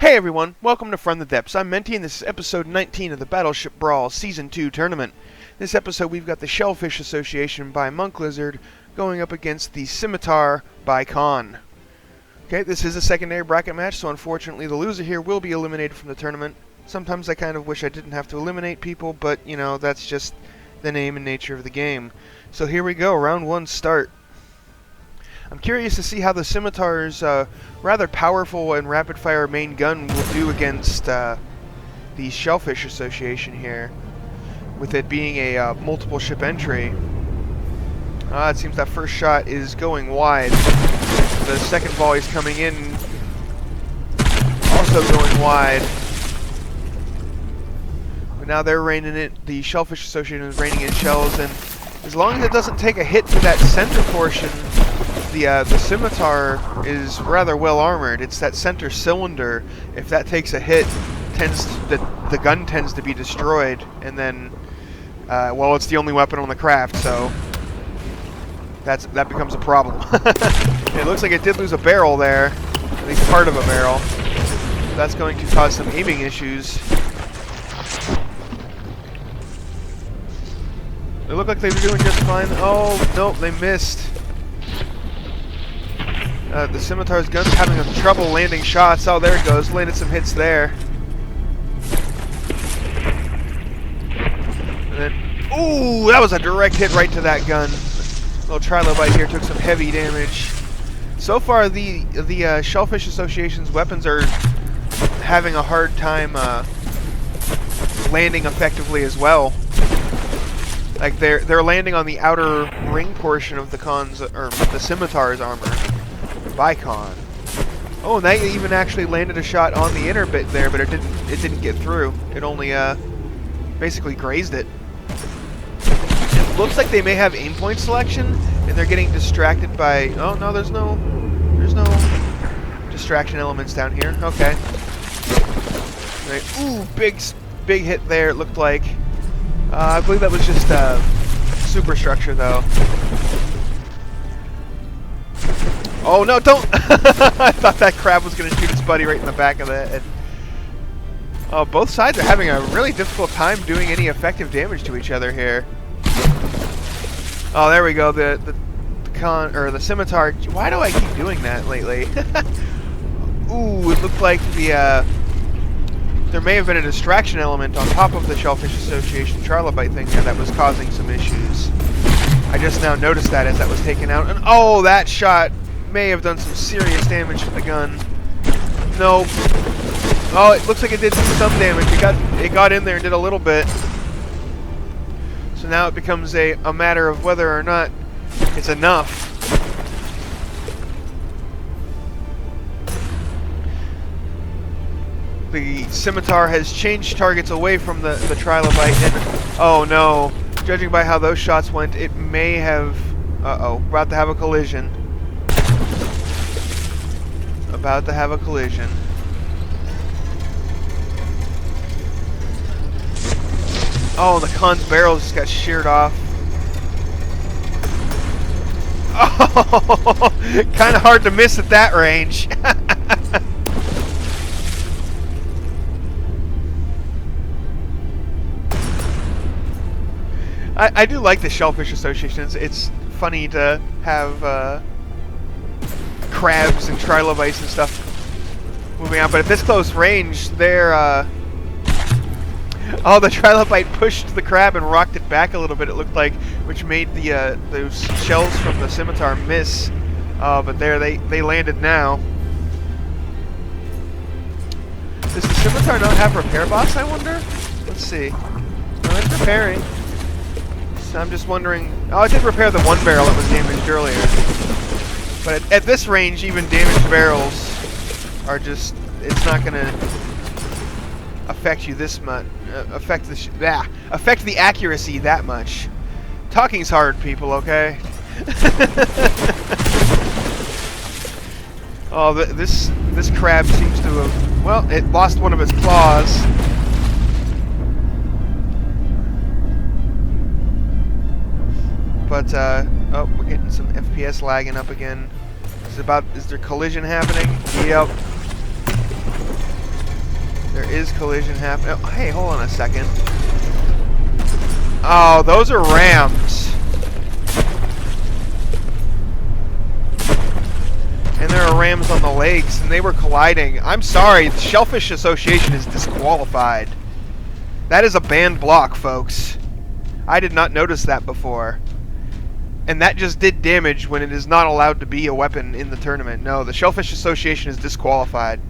Hey everyone, welcome to From the Depths. I'm Menti and this is episode 19 of the Battleship Brawl Season 2 tournament. This episode we've got the Shellfish Association by Monk Lizard going up against the Scimitar by Khan. Okay, this is a secondary bracket match, so unfortunately the loser here will be eliminated from the tournament. Sometimes I kind of wish I didn't have to eliminate people, but you know, that's just the name and nature of the game. So here we go, round one start. I'm curious to see how the Scimitar's rather powerful and rapid-fire main gun will do against the Shellfish Association here, with it being a multiple ship entry. It seems that first shot is going wide. The second volley's coming in, also going wide. But now they're raining it. The Shellfish Association is raining in shells, and as long as it doesn't take a hit to that center portion, the Scimitar is rather well armored. It's that center cylinder. If that takes a hit, the gun tends to be destroyed, and then, well, it's the only weapon on the craft, so that becomes a problem. It looks like it did lose a barrel there, at least part of a barrel. That's going to cause some aiming issues. They look like they were doing just fine. Oh, nope, they missed. The Scimitar's gun's having trouble landing shots. Oh, there it goes. Landed some hits there. And then, ooh, that was a direct hit right to that gun. Little trilobite here took some heavy damage. So far, the Shellfish Association's weapons are having a hard time landing effectively as well. Like they're landing on the outer ring portion of the Scimitar's armor. By Khan. Oh, and they even actually landed a shot on the inner bit there, but it didn't get through. It only basically grazed it. It looks like they may have aim point selection, and they're getting distracted by. Oh no, there's no distraction elements down here. Okay. Right. Ooh, big hit there. It looked like. I believe that was just superstructure though. Oh no, don't! I thought that crab was going to shoot its buddy right in the back of the head. Oh, both sides are having a really difficult time doing any effective damage to each other here. Oh, there we go. The Scimitar. Why do I keep doing that lately? Ooh, it looked like there may have been a distraction element on top of the Shellfish Association trilobite thing there that was causing some issues. I just now noticed that as that was taken out, and oh, that shot may have done some serious damage to the gun. Nope. Oh, it looks like it did some damage. It got in there and did a little bit. So now it becomes a matter of whether or not it's enough. The Scimitar has changed targets away from the trilobite, and oh no. Judging by how those shots went, it may have... about to have a collision. About to have a collision. Oh, the Khan's barrel just got sheared off. Oh, kind of hard to miss at that range. I do like the Shellfish Association. It's funny to have crabs and trilobites and stuff moving out, but at this close range, they're oh, the trilobite pushed the crab and rocked it back a little bit. It looked like, which made those shells from the Scimitar miss. But there they landed now. Does the Scimitar not have repair box, I wonder? Let's see. No, it's repairing. So I'm just wondering. Oh, it did repair the one barrel that was damaged earlier. But at this range, even damaged barrels are just, it's not going to affect you this much, affect the accuracy that much. Talking's hard, people, okay? Oh, this crab seems to have, well, it lost one of its claws. But, oh, we're getting some FPS lagging up again. Is there collision happening? Yep. is collision happening. Oh, hey, hold on a second. Oh, those are rams. And there are rams on the lakes, and they were colliding. I'm sorry, the Shellfish Association is disqualified. That is a banned block, folks. I did not notice that before. And that just did damage when it is not allowed to be a weapon in the tournament. No, the Shellfish Association is disqualified.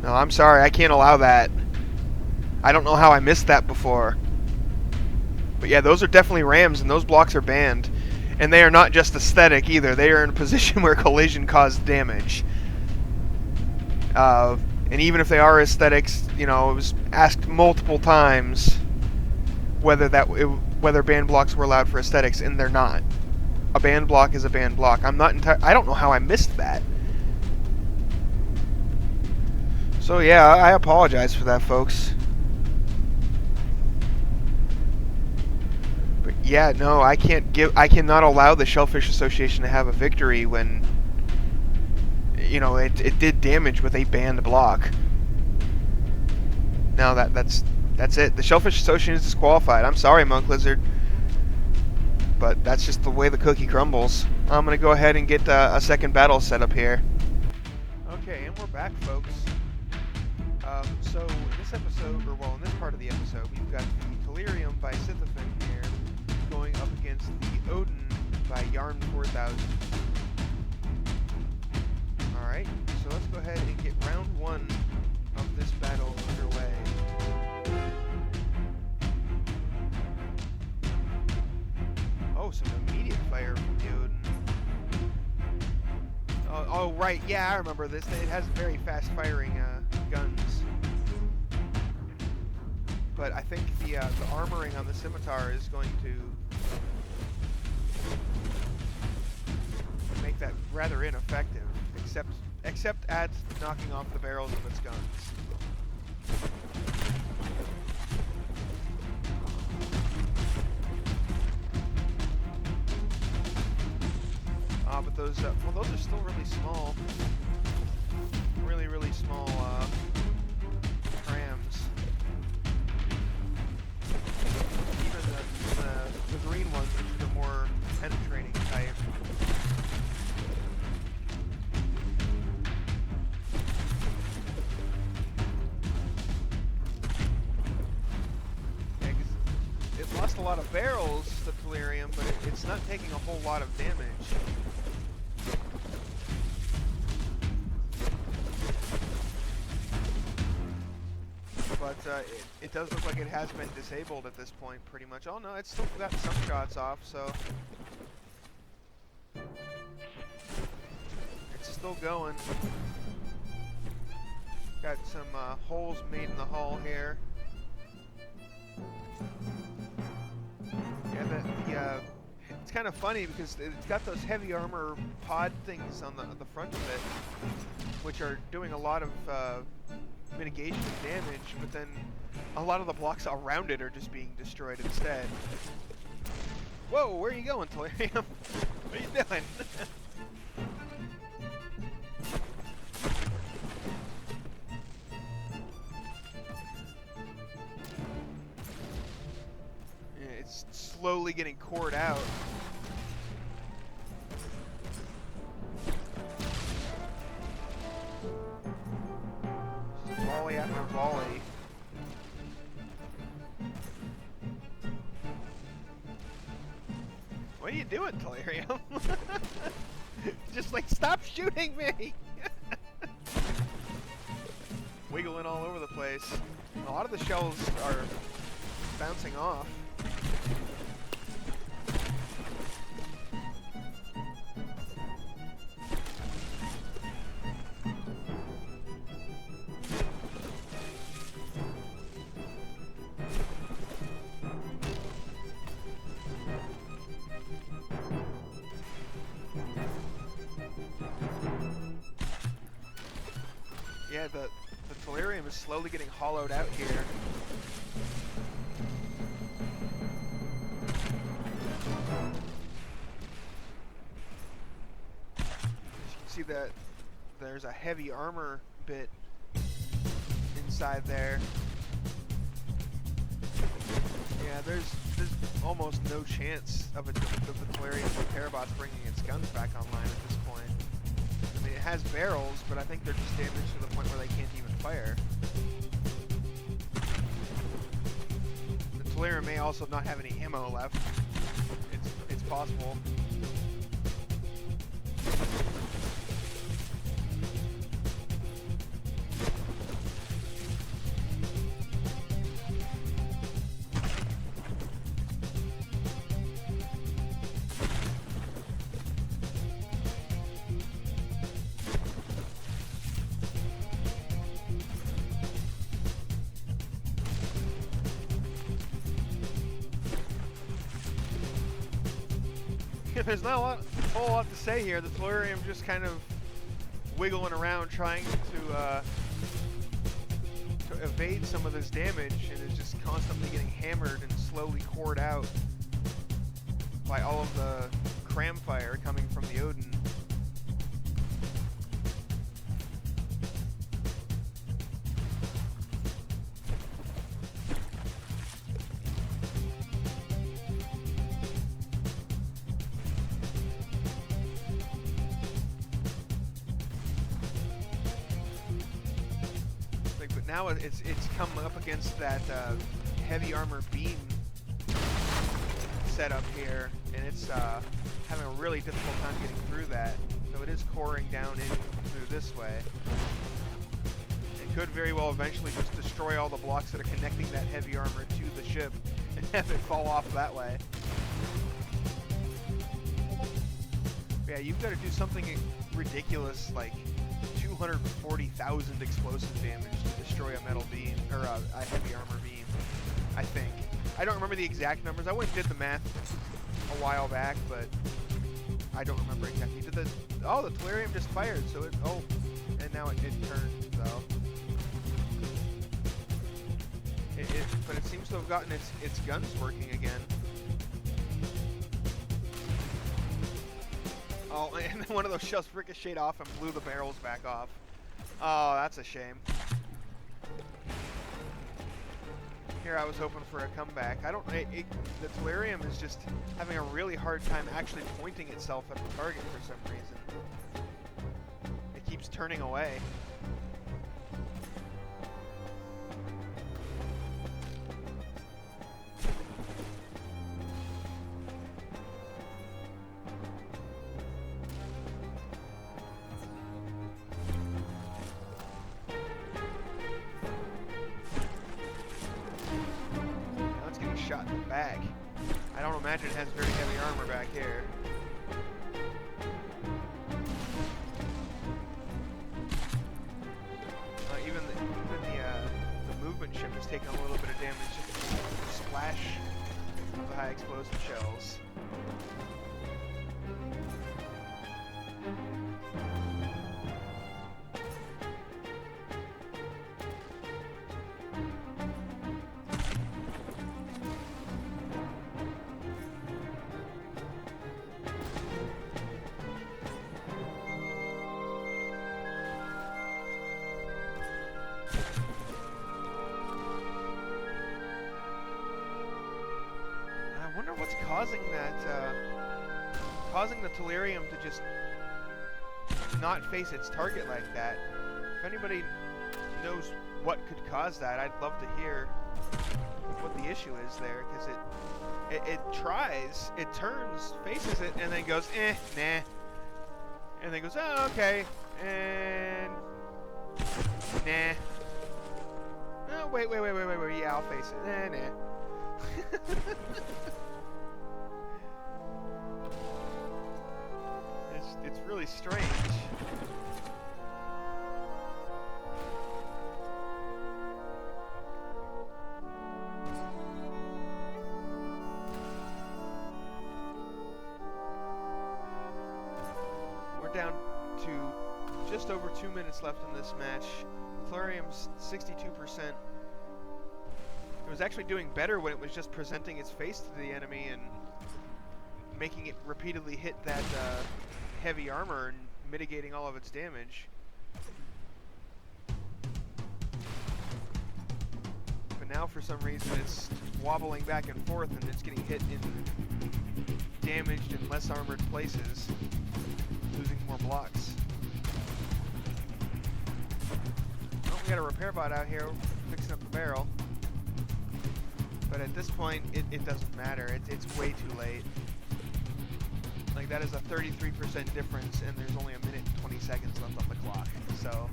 No, I'm sorry, I can't allow that. I don't know how I missed that before. But yeah, those are definitely rams, and those blocks are banned. And they are not just aesthetic either. They are in a position where collision caused damage. And even if they are aesthetics, you know, it was asked multiple times whether banned blocks were allowed for aesthetics, and they're not. A banned block is a banned block. I don't know how I missed that. So yeah, I apologize for that, folks. But yeah, no, I cannot allow the Shellfish Association to have a victory when, you know, it did damage with a banned block. Now that's it. The Shellfish Association is disqualified. I'm sorry, Monk Lizard, but that's just the way the cookie crumbles. I'm gonna go ahead and get a second battle set up here. Okay, and we're back, folks. So in this episode, or well, in this part of the episode, we've got the Delium by Scythophan here going up against the Odin by Yarn 4000. Alright, so let's go ahead and get round one of this battle underway. Oh, some immediate fire from the Odin. Oh, right, yeah, I remember this. It has very fast firing guns. But I think the armoring on the scimitar is going to make that rather ineffective, except at knocking off the barrels of its guns. But those are still really small, really small trams. Even the green ones, which are more penetrating type. Yeah, 'cause it lost a lot of barrels, the Delium, but it's not taking a whole lot of damage. But it does look like it has been disabled at this point, pretty much. Oh no, it's still got some shots off, so it's still going. Got some holes made in the hull here. Yeah, it's kind of funny because it's got those heavy armor pod things on the front of it, which are doing a lot of mitigation of damage, but then a lot of the blocks around it are just being destroyed instead. Whoa, where are you going, Delium? What are you doing? Yeah, it's slowly getting cored out. Volley after volley. What are you doing, Delium? Just like, stop shooting me! Wiggling all over the place. A lot of the shells are bouncing off. Yeah, the Delium is slowly getting hollowed out here. As you can see that there's a heavy armor bit inside there. Yeah, there's almost no chance of the Delium repair bot's bringing its guns back online at this point. I mean, it has barrels, but I think they're just damaged to the point where they can't even fire. The Delium may also not have any ammo left. It's possible. There's not a whole lot to say here. The Delium just kind of wiggling around trying to evade some of this damage, and is just constantly getting hammered and slowly cored out by all of the cram fire coming from the Odin. Now it's come up against that heavy armor beam setup here, and it's having a really difficult time getting through that. So it is coring down in through this way. It could very well eventually just destroy all the blocks that are connecting that heavy armor to the ship and have it fall off that way. But yeah, you've got to do something ridiculous like 240,000 explosive damage to destroy a metal beam, or a heavy armor beam, I think. I don't remember the exact numbers. I went and did the math a while back, but I don't remember exactly. The Delium just fired, so it, and now it turned, though. But it seems to have gotten its guns working again. Oh, and one of those shells ricocheted off and blew the barrels back off. Oh, that's a shame. Here I was hoping for a comeback. The Delium is just having a really hard time actually pointing itself at the target for some reason. It keeps turning away. Shot in the back. I don't imagine it has very heavy armor back here. Even the movement ship is taking a little bit of damage just from the splash of the high explosive shells. Causing the Delium to just not face its target like that. If anybody knows what could cause that, I'd love to hear what the issue is there, because it tries, it turns, faces it, and then goes, nah. And then goes, oh, okay, and nah. Oh, wait, yeah, I'll face it, nah. It's really strange. We're down to just over 2 minutes left in this match. Delium's 62%. It was actually doing better when it was just presenting its face to the enemy and making it repeatedly hit that heavy armor and mitigating all of its damage. But now for some reason it's wobbling back and forth and it's getting hit in damaged and less armored places, losing more blocks. Oh, we got a repair bot out here fixing up the barrel. But at this point, it doesn't matter. It's way too late. Like, that is a 33% difference, and there's only 1 minute and 20 seconds left on the clock. So,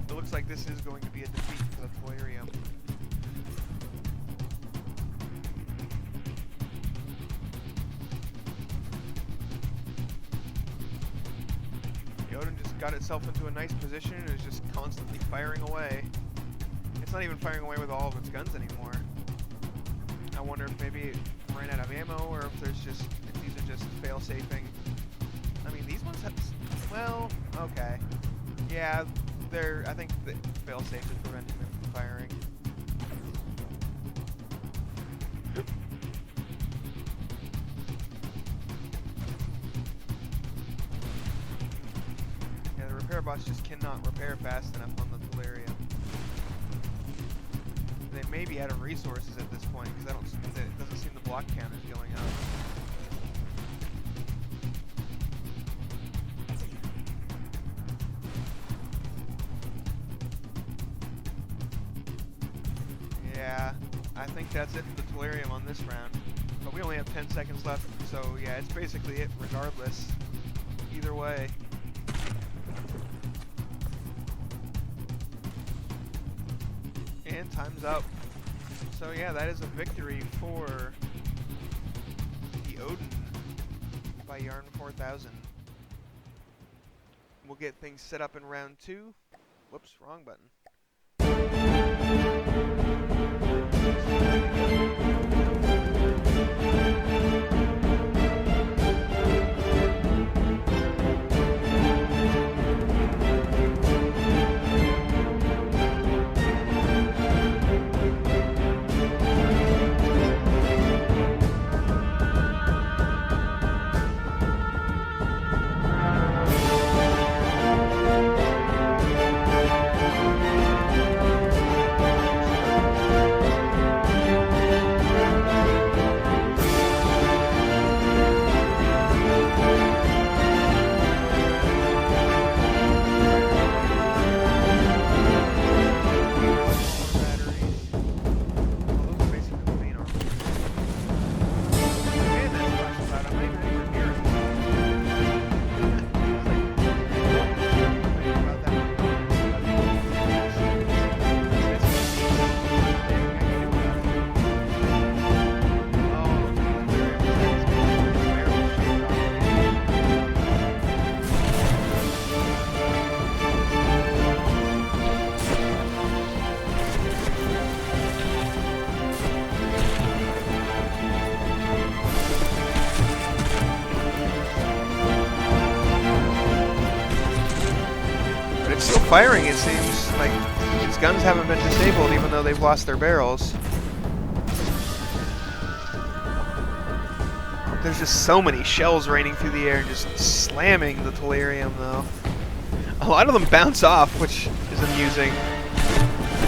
it looks like this is going to be a defeat for the Delium. The Odin just got itself into a nice position and is just constantly firing away. It's not even firing away with all of its guns anymore. I wonder if maybe it ran out of ammo, or if these are just fail-safing. I mean, these ones have, well, okay. Yeah, I think the fail-safe is preventing them from firing. Yeah, the repair bots just cannot repair fast enough on the Delium. They may be out of resources at this point, because it doesn't seem the block count is going up. Yeah, I think that's it for the Delium on this round. But we only have 10 seconds left, so yeah, it's basically it regardless. Either way. And time's up. So yeah, that is a victory for the Odin by Yarn 4000. We'll get things set up in round 2. Whoops, wrong button. Firing, it seems like his guns haven't been disabled even though they've lost their barrels. There's just so many shells raining through the air and just slamming the Delium though. A lot of them bounce off, which is amusing.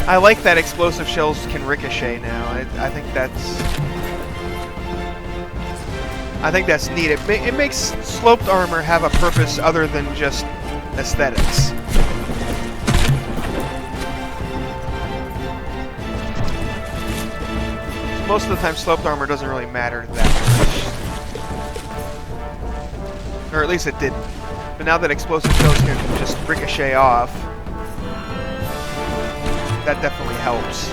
I like that explosive shells can ricochet now. I think that's neat. It makes sloped armor have a purpose other than just aesthetics. Most of the time, sloped armor doesn't really matter that much. Or at least it didn't. But now that explosive shells can just ricochet off, that definitely helps.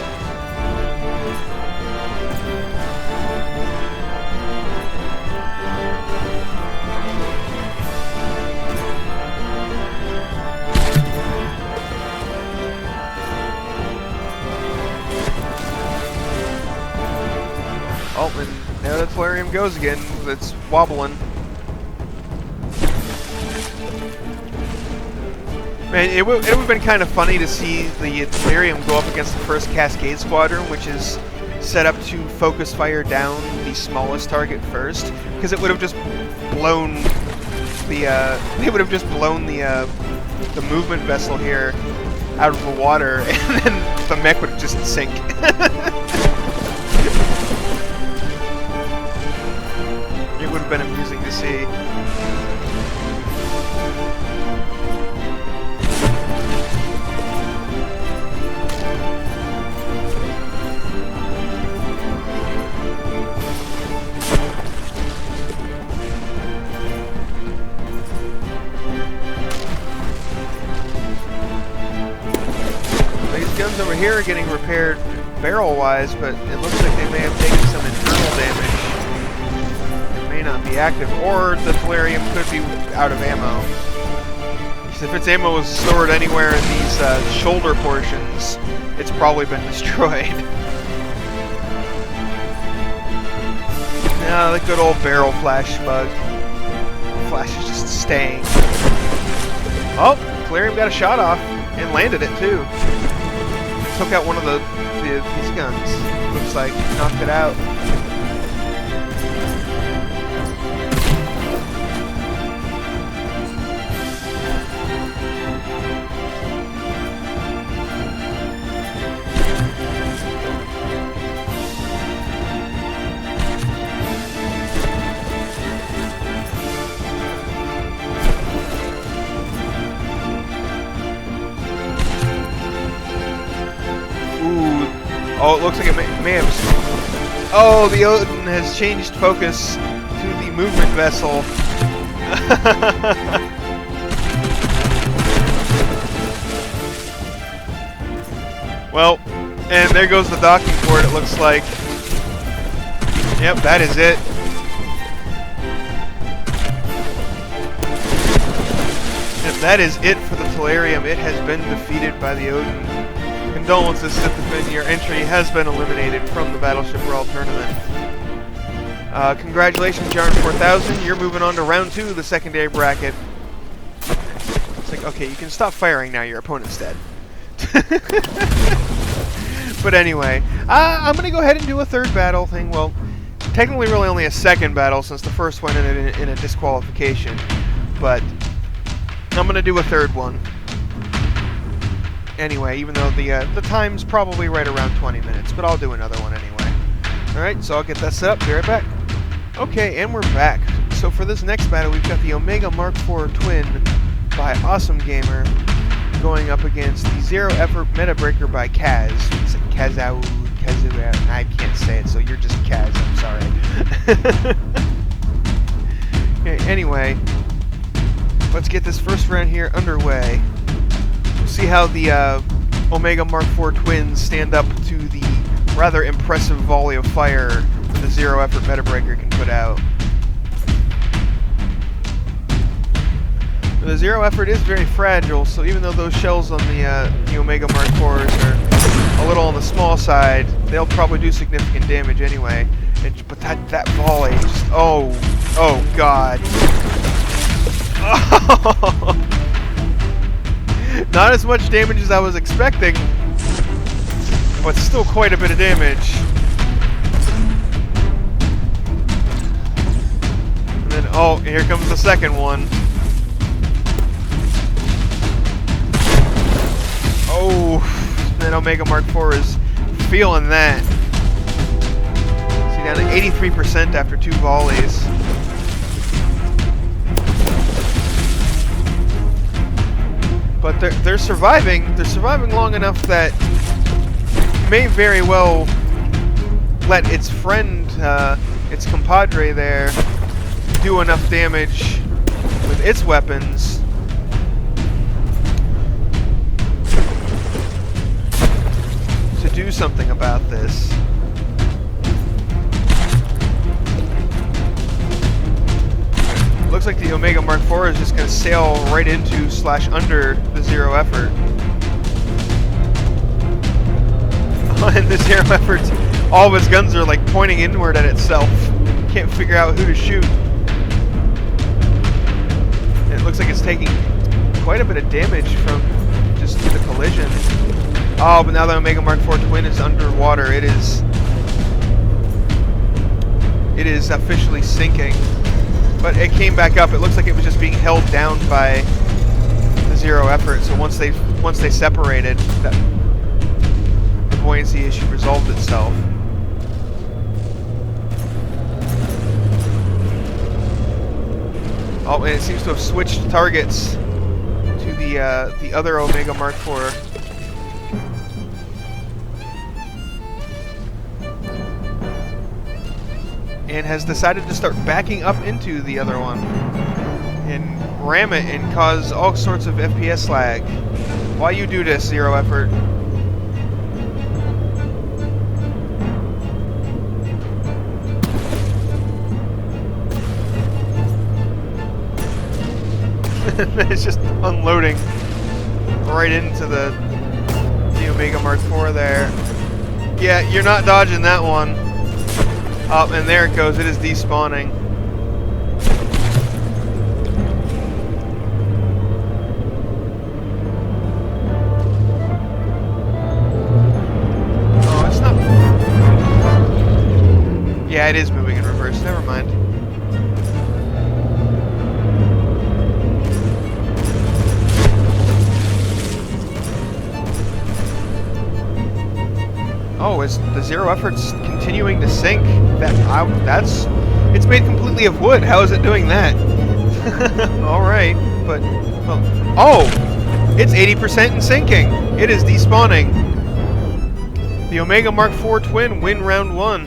Oh, and there the Delium goes again. It's wobbling. Man, it would have been kind of funny to see the Delium go up against the first Cascade Squadron, which is set up to focus fire down the smallest target first, because it would have just blown they would have just blown the movement vessel here out of the water, and then the mech would just sink. It would have been amusing to see. Guns over here are getting repaired barrel-wise, but it looks like they may have taken some internal damage. It may not be active, or the Delium could be out of ammo. Because if its ammo was stored anywhere in these shoulder portions, it's probably been destroyed. Now, the good old barrel flash bug. The flash is just staying. Oh, Delium got a shot off, and landed it too. Took out one of these guns. Looks like knocked it out. Oh, it looks like it may have... Oh, the Odin has changed focus to the movement vessel. Well, and there goes the docking port, it looks like. Yep, that is it. Yep, that is it for the Delium. It has been defeated by the Odin. Condolences, Sithafin. Your entry has been eliminated from the Battleship Brawl tournament. Congratulations, Jarn 4000. You're moving on to round 2 of the secondary bracket. It's like, okay, you can stop firing now. Your opponent's dead. But anyway, I'm going to go ahead and do a third battle thing. Well, technically really only a second battle since the first one ended in a disqualification. But I'm going to do a third one. Anyway, even though the time's probably right around 20 minutes, but I'll do another one anyway. Alright, so I'll get that set up, be right back. Okay, and we're back. So for this next battle, we've got the Omega Mark IV Twin by Awesome Gamer going up against the Zero Effort Meta Breaker by Kaz. It's like Kazu, I can't say it, so you're just Kaz, I'm sorry. Okay, anyway, let's get this first round here underway. See how the Omega Mark IV Twins stand up to the rather impressive volley of fire the Zero Effort Meta Breaker can put out. The Zero Effort is very fragile, so even though those shells on the Omega Mark IVs are a little on the small side, they'll probably do significant damage anyway. But that volley, just, oh god. Oh. Not as much damage as I was expecting, but still quite a bit of damage. And then, oh, here comes the second one. Oh, then Omega Mark IV is feeling that. See, down to 83% after 2 volleys. But they're surviving. They're surviving long enough that may very well let its friend, its compadre there, do enough damage with its weapons to do something about this. Looks like the Omega Mark IV is just going to sail right into / under the Zero Effort. And the Zero Effort, all of its guns are like pointing inward at itself. Can't figure out who to shoot. And it looks like it's taking quite a bit of damage from just the collision. Oh, but now the Omega Mark IV Twin is underwater. It is officially sinking. But it came back up. It looks like it was just being held down by the zero effort. So once they separated, the buoyancy issue resolved itself. Oh, and it seems to have switched targets to the other Omega Mark IV. And has decided to start backing up into the other one and ram it and cause all sorts of FPS lag. Why you do this, zero effort? It's just unloading right into the Omega Mark IV there. Yeah, you're not dodging that one. Up, and there it goes. It is despawning. Oh, it's not. Yeah, it is moving in reverse. Never mind. Oh, is the zero effort's continuing to sink? It's made completely of wood. How is it doing that? All right, but well, oh, it's 80% and sinking. It is despawning. The Omega Mark IV twin win round 1.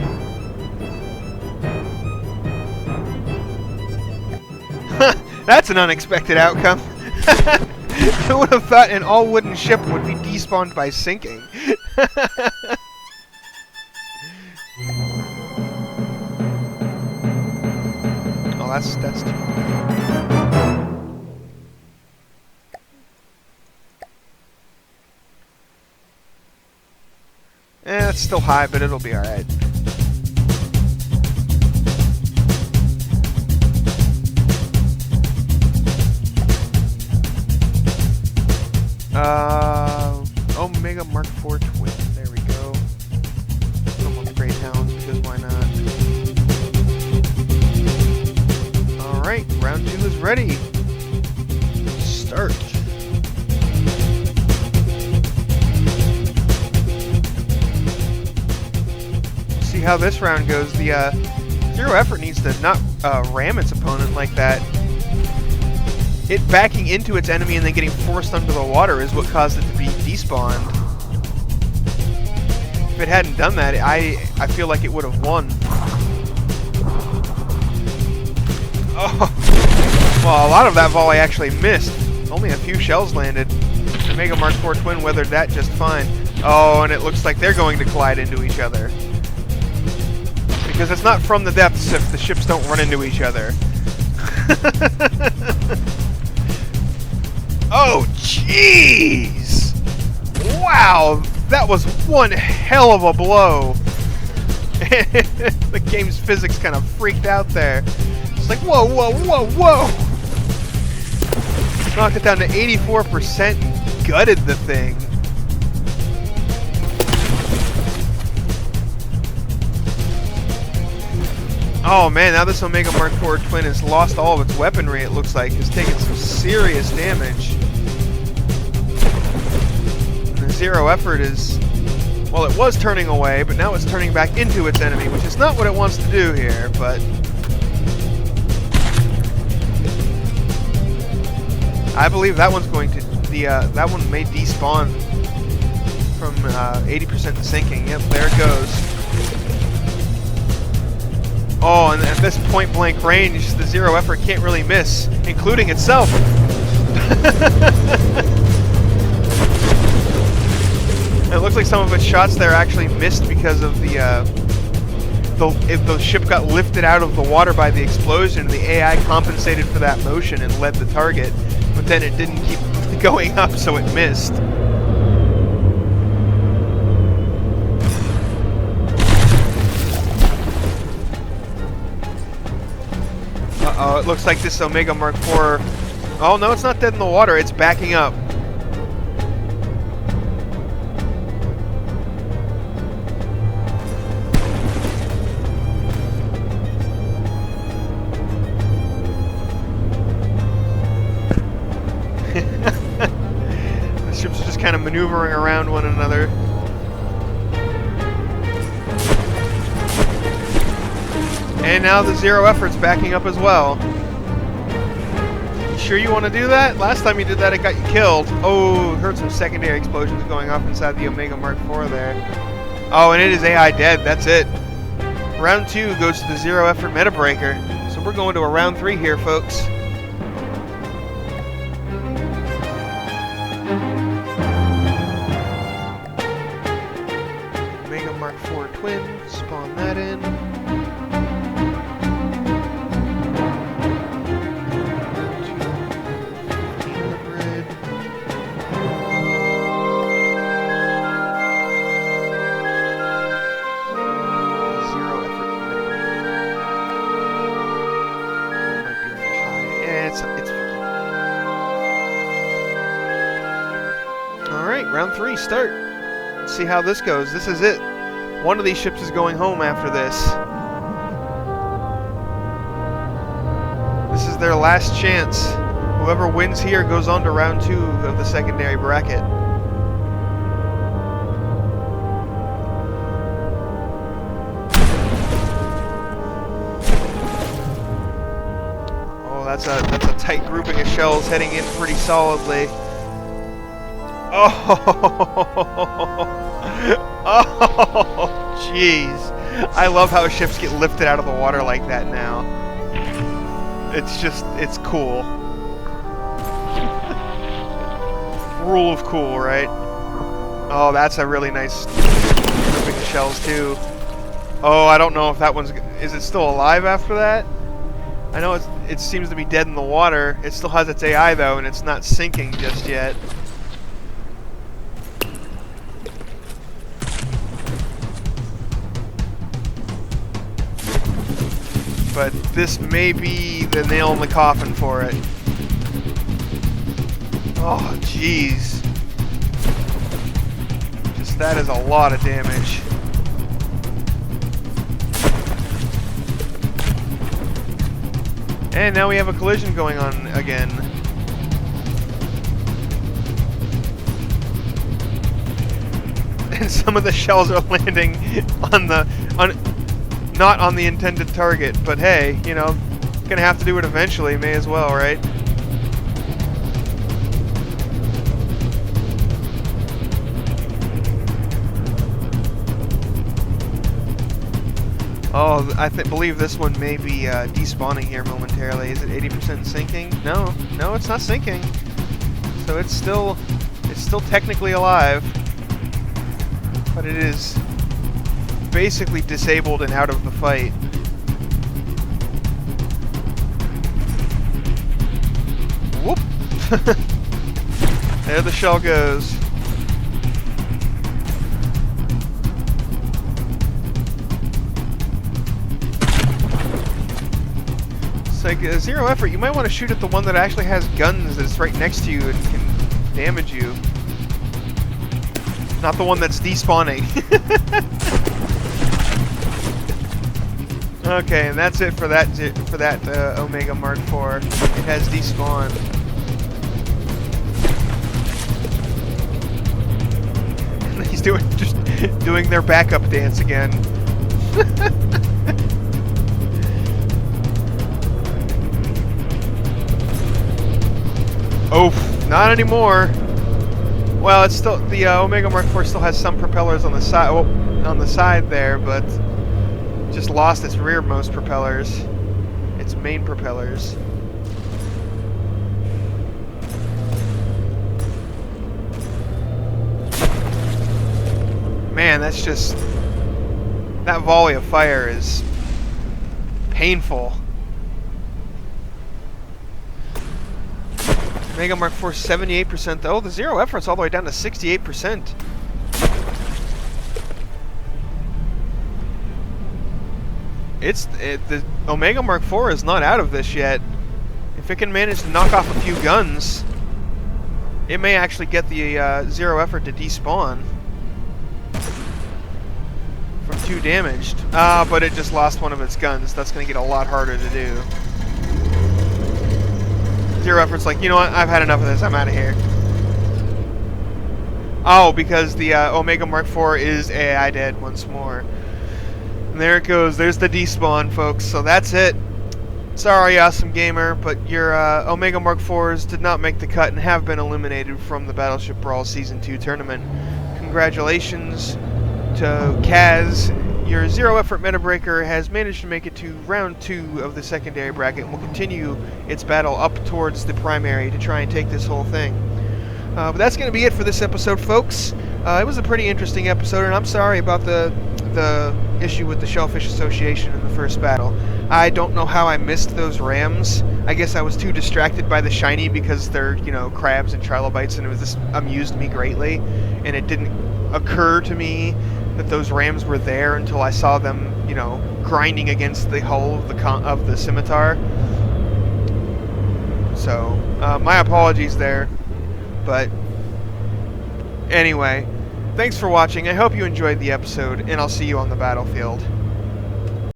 That's an unexpected outcome. Who would have thought an all-wooden ship would be despawned by sinking? Oh, that's too it's still high, but it'll be alright. Omega Mark IV twin. There we go. Almost Greyhounds, because why not? Alright, round 2 is ready. Start. See how this round goes. The zero effort needs to not ram its opponent like that. It backing into its enemy and then getting forced under the water is what caused it to be despawned. If it hadn't done that, I feel like it would have won. Oh, well, a lot of that volley actually missed. Only a few shells landed. The Omega Mark IV twin weathered that just fine. Oh, and it looks like they're going to collide into each other. Because it's not from the depths if the ships don't run into each other. Oh, jeez! Wow, that was one hell of a blow. The game's physics kind of freaked out there. It's like, whoa, whoa, whoa, whoa! Knocked it down to 84% and gutted the thing. Oh man, now this Omega Mark IV twin has lost all of its weaponry, it looks like. It's taken some serious damage. And the zero effort is... well, it was turning away, but now it's turning back into its enemy, which is not what it wants to do here, but... I believe that one's going to... that one may despawn from 80% sinking. Yep, there it goes. Oh, and at this point-blank range, the zero effort can't really miss, including itself. It looks like some of its shots there actually missed because of the ship got lifted out of the water by the explosion. The AI compensated for that motion and led the target, but then it didn't keep going up, so it missed. Uh-oh, it looks like this Omega Mark IV... oh, no, it's not dead in the water. It's backing up. kind of maneuvering around one another. And now the zero effort's backing up as well. You sure you want to do that? Last time you did that, it got you killed. Oh, heard some secondary explosions going off inside the Omega Mark IV there. Oh, and it is AI dead. That's it. Round 2 goes to the zero effort meta breaker. So we're going to a round 3 here, folks. Omega Mark IV twin, spawn that in. Round 3, start. Let's see how this goes. This is it. One of these ships is going home after this. This is their last chance. Whoever wins here goes on to round 2 of the secondary bracket. Oh, that's a tight grouping of shells heading in pretty solidly. Oh, oh, jeez. I love how ships get lifted out of the water like that now. It's just, it's cool. Rule of cool, right? Oh, that's a really nice grouping of shells, too. Oh, I don't know if that one's... Is it still alive after that? I know it seems to be dead in the water. It still has its AI, though, and it's not sinking just yet. But this may be the nail in the coffin for it. Oh, jeez. Just that is a lot of damage. And now we have a collision going on again. And some of the shells are landing on the... not on the intended target, but hey, you know, gonna have to do it eventually, may as well, right? Oh, I believe this one may be despawning here momentarily. Is it 80% sinking? No, it's not sinking. So it's still technically alive, but it is basically disabled and out of the fight. Whoop! There the shell goes. It's like a zero effort. You might want to shoot at the one that actually has guns that's right next to you and can damage you. Not the one that's despawning. Okay, and that's it for that Omega Mark IV. It has despawned. He's just doing their backup dance again. Oh, not anymore. Well, it's still the Omega Mark IV still has some propellers on the side. Oh, on the side there, but just lost its rearmost propellers, its main propellers. Man, that's just... that volley of fire is painful. Omega Mark IV 78% though. The zero effort's all the way down to 68%. The Omega Mark IV is not out of this yet. If it can manage to knock off a few guns, it may actually get the zero effort to despawn from 2 damaged. But it just lost one of its guns. That's going to get a lot harder to do. Zero effort's like, you know what? I've had enough of this. I'm out of here. Oh, because the Omega Mark IV is AI dead once more. And there it goes. There's the despawn, folks. So that's it. Sorry, Awesome Gamer, but your Omega Mark IVs did not make the cut and have been eliminated from the Battleship Brawl Season 2 tournament. Congratulations to Kaz. Your zero-effort Metabreaker has managed to make it to round 2 of the secondary bracket and will continue its battle up towards the primary to try and take this whole thing. But that's going to be it for this episode, folks. It was a pretty interesting episode, and I'm sorry about the issue with the Shellfish Association in the first battle. I don't know how I missed those rams. I guess I was too distracted by the shiny because they're, you know, crabs and trilobites, and this amused me greatly. And it didn't occur to me that those rams were there until I saw them, you know, grinding against the hull of the scimitar. So, my apologies there. But anyway, thanks for watching. I hope you enjoyed the episode, and I'll see you on the battlefield.